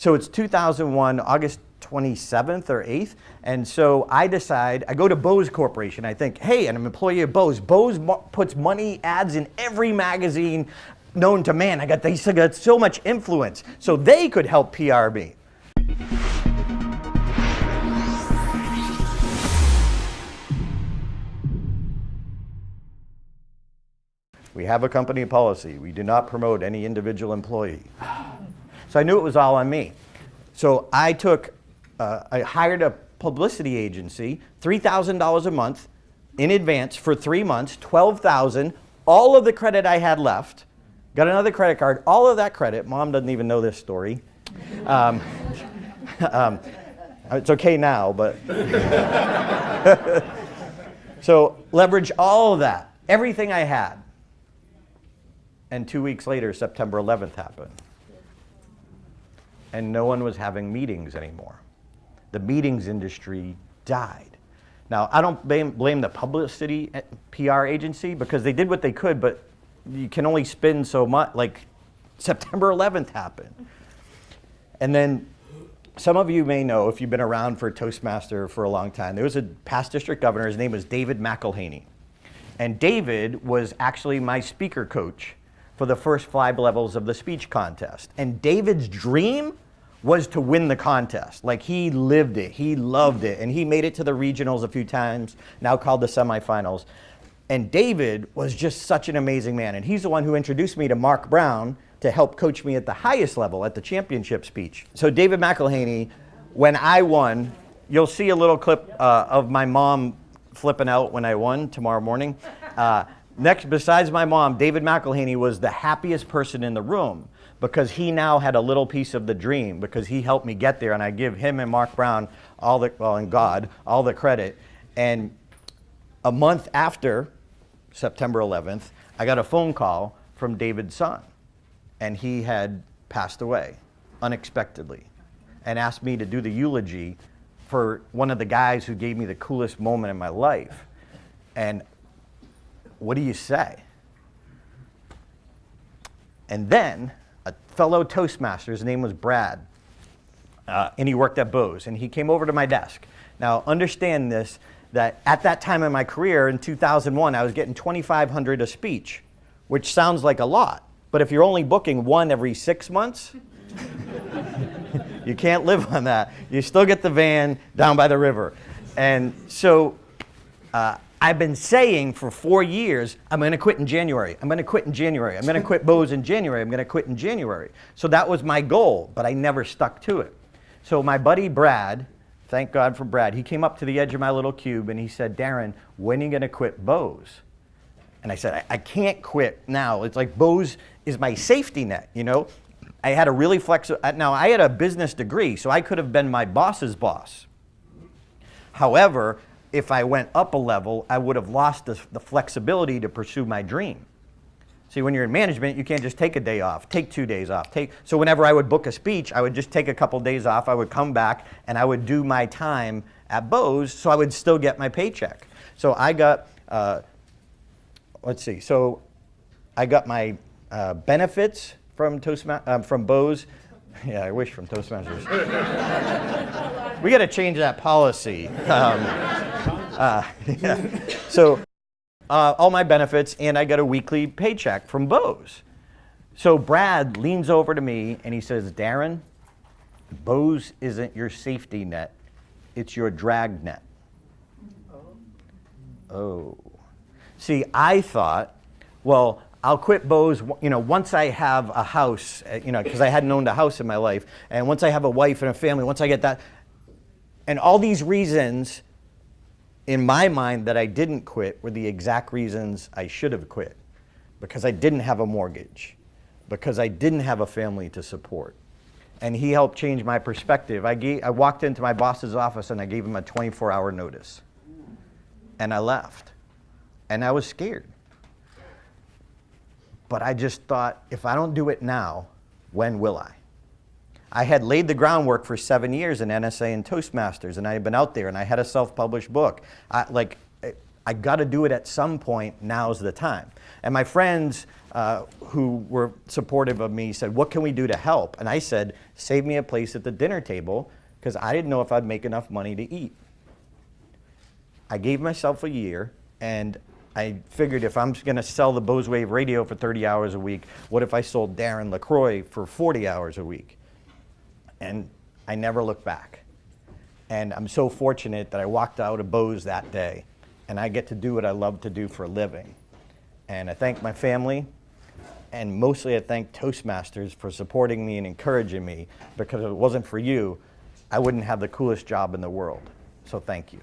So it's 2001, August 27th or 8th. And so I decide, I go to Bose Corporation. I think, hey, and I'm an employee of Bose. Bose puts money ads in every magazine known to man. They got so much influence. So they could help PR me. We have a company policy. We do not promote any individual employee. So I knew it was all on me. So I hired a publicity agency, $3,000 a month in advance for 3 months, $12,000, all of the credit I had left, got another credit card, all of that credit. Mom doesn't even know this story. It's okay now, but. So leverage all of that, everything I had. And 2 weeks later, September 11th happened. And no one was having meetings anymore. The meetings industry died. Now, I don't blame the publicity PR agency because they did what they could, but you can only spin so much. Like September 11th happened. And then some of you may know, if you've been around for Toastmaster for a long time, there was a past district governor. His name was David McElhaney. And David was actually my speaker coach for the first 5 levels of the speech contest. And David's dream was to win the contest. Like, he lived it, he loved it, and he made it to the regionals a few times, now called the semifinals. And David was just such an amazing man, and he's the one who introduced me to Mark Brown to help coach me at the highest level, at the championship speech. So David McElhaney, when I won, you'll see a little clip of my mom flipping out when I won tomorrow morning. Next, besides my mom, David McElhaney was the happiest person in the room because he now had a little piece of the dream because he helped me get there, and I give him and Mark Brown and God all the credit. And a month after September 11th, I got a phone call from David's son, and he had passed away unexpectedly and asked me to do the eulogy for one of the guys who gave me the coolest moment in my life. And what do you say? And then a fellow Toastmaster, his name was Brad, and he worked at Bose, and he came over to my desk. Now, understand this, that at that time in my career, in 2001, I was getting $2,500 a speech, which sounds like a lot, but if you're only booking one every 6 months, you can't live on that. You still get the van down by the river. And so, I've been saying for 4 years, I'm going to quit in January. I'm going to quit in January. I'm going to quit Bose in January. I'm going to quit in January. So that was my goal, but I never stuck to it. So my buddy Brad, thank God for Brad, he came up to the edge of my little cube and he said, Darren, when are you going to quit Bose? And I said, I can't quit now. It's like Bose is my safety net, you know? I had a really flexible, now I had a business degree, so I could have been my boss's boss. However, if I went up a level, I would have lost the flexibility to pursue my dream. See, when you're in management, you can't just take a day off, take 2 days off. So whenever I would book a speech, I would just take a couple days off, I would come back, and I would do my time at Bose, so I would still get my paycheck. So I got, so I got my benefits from from Bose. Yeah, I wish from Toastmasters. We got to change that policy. Yeah. So all my benefits, and I got a weekly paycheck from Bose. So Brad leans over to me and he says, Darren, Bose isn't your safety net, it's your drag net. Oh. See, I thought, well, I'll quit Bose, once I have a house, because I hadn't owned a house in my life, and once I have a wife and a family, once I get that, and all these reasons in my mind that I didn't quit were the exact reasons I should have quit. Because I didn't have a mortgage, because I didn't have a family to support. And he helped change my perspective. I walked into my boss's office and I gave him a 24-hour notice. And I left. And I was scared. But I just thought, if I don't do it now, when will I? I had laid the groundwork for 7 years in NSA and Toastmasters, and I had been out there, and I had a self-published book. I got to do it at some point. Now's the time. And my friends who were supportive of me said, what can we do to help? And I said, save me a place at the dinner table, because I didn't know if I'd make enough money to eat. I gave myself a year, and I figured if I'm going to sell the Bose Wave radio for 30 hours a week, what if I sold Darren LaCroix for 40 hours a week? And I never looked back. And I'm so fortunate that I walked out of Bose that day, and I get to do what I love to do for a living. And I thank my family, and mostly I thank Toastmasters for supporting me and encouraging me, because if it wasn't for you, I wouldn't have the coolest job in the world. So thank you.